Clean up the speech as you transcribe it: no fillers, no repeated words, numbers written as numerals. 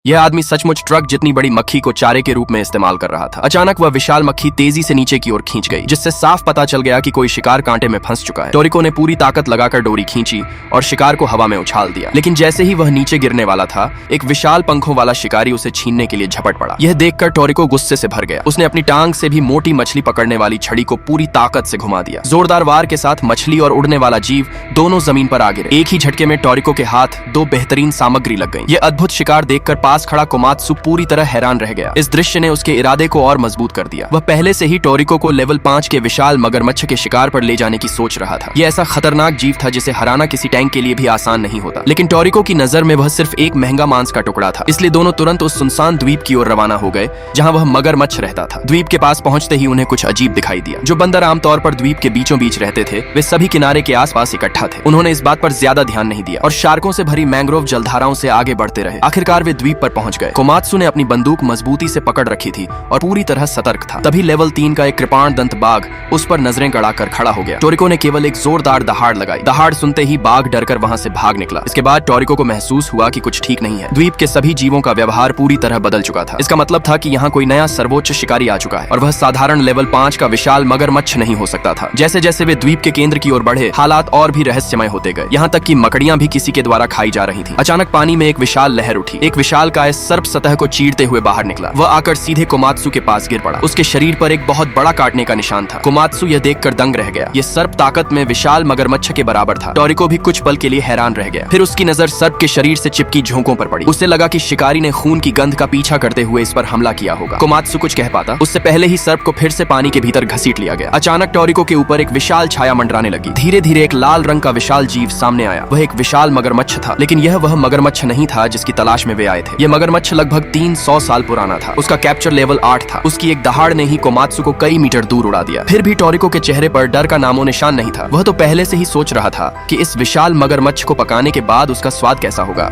यह आदमी सचमुच ट्रक जितनी बड़ी मक्खी को चारे के रूप में इस्तेमाल कर रहा था। अचानक वह विशाल मक्खी तेजी से नीचे की ओर खींच गई, जिससे साफ पता चल गया कि कोई शिकार कांटे में फंस चुका है। टोरिको ने पूरी ताकत लगाकर डोरी खींची और शिकार को हवा में उछाल दिया, लेकिन जैसे ही वह नीचे गिरने वाला था, एक विशाल पंखों वाला शिकारी उसे छीनने के लिए झपट पड़ा। यह देखकर टोरिको गुस्से से भर गया। उसने अपनी टांग से भी मोटी मछली पकड़ने वाली छड़ी को पूरी ताकत से घुमा दिया। जोरदार वार के साथ मछली और उड़ने वाला जीव दोनों जमीन पर आ गिरे। एक ही झटके में टोरिको के हाथ दो बेहतरीन सामग्री लग गई। यह अद्भुत शिकार देखकर पास खड़ा कोमात्सु पूरी तरह हैरान रह गया। इस दृश्य ने उसके इरादे को और मजबूत कर दिया। वह पहले से ही टोरिको को लेवल 5 के विशाल मगरमच्छ के शिकार पर ले जाने की सोच रहा था। यह ऐसा खतरनाक जीव था जिसे हराना किसी टैंक के लिए भी आसान नहीं होता। लेकिन टोरिको की नजर में वह सिर्फ एक महंगा मांस का टुकड़ा था, इसलिए दोनों तुरंत उस सुनसान द्वीप की ओर रवाना हो गए जहां वह मगरमच्छ रहता था। द्वीप के पास पहुंचते ही उन्हें कुछ अजीब दिखाई दिया। जो बंदर आमतौर पर द्वीप के बीचों बीच रहते थे, वे सभी किनारे के आसपास इकट्ठा थे। उन्होंने इस बात पर ज्यादा ध्यान नहीं दिया और शार्कों से भरी मैंग्रोव जलधाराओं से आगे बढ़ते रहे। आखिरकार वे द्वीप पर पहुंच गए। कोमात्सु ने अपनी बंदूक मजबूती से पकड़ रखी थी और पूरी तरह सतर्क था। तभी लेवल 3 का एक कृपाण दंत बाघ उस पर नजरें गड़ाकर खड़ा हो गया। टोरिको ने केवल एक जोरदार दहाड़ लगाई। दहाड़ सुनते ही बाघ डरकर वहां से भाग निकला। इसके बाद टोरिको को महसूस हुआ कि कुछ ठीक नहीं है। द्वीप के सभी जीवों का व्यवहार पूरी तरह बदल चुका था। इसका मतलब था कि यहाँ कोई नया सर्वोच्च शिकारी आ चुका है और वह साधारण लेवल 5 का विशाल मगरमच्छ नहीं हो सकता था। जैसे जैसे वे द्वीप के केंद्र की ओर बढ़े, हालात और भी रहस्यमय होते गए। यहाँ तक कि मकड़ियां भी किसी के द्वारा खाई जा रही थी। अचानक पानी में एक विशाल लहर उठी। एक विशालकाय सर्प सतह को चीरते हुए बाहर निकला। वह आकर सीधे कोमात्सु के पास गिर पड़ा। उसके शरीर पर एक बहुत बड़ा काटने का निशान था। कोमात्सु यह देखकर दंग रह गया। यह सर्प ताकत में विशाल मगरमच्छ के बराबर था। टोरिको भी कुछ पल के लिए हैरान रह गया। फिर उसकी नजर सर्प के शरीर से चिपकी झोंकों पर पड़ी। उसे लगा कि शिकारी ने खून की गंध का पीछा करते हुए इस पर हमला किया होगा। कोमात्सु कुछ कह पाता उससे पहले ही सर्प को फिर से पानी के भीतर घसीट लिया गया। अचानक टोरिको के ऊपर एक विशाल छाया मंडराने लगी। धीरे धीरे एक लाल रंग का विशाल जीव सामने आया। वह एक विशाल मगरमच्छ था, लेकिन यह वह मगरमच्छ नहीं था जिसकी तलाश में वे आए थे। यह मगरमच्छ लगभग 300 साल पुराना था। उसका कैप्चर लेवल 8 था। उसकी एक दहाड़ ने ही कोमात्सु को कई मीटर दूर उड़ा दिया। फिर भी टोरिको के चेहरे पर डर का नामो निशान नहीं था। वह तो पहले से ही सोच रहा था कि इस विशाल मगरमच्छ को पकाने के बाद उसका स्वाद कैसा होगा।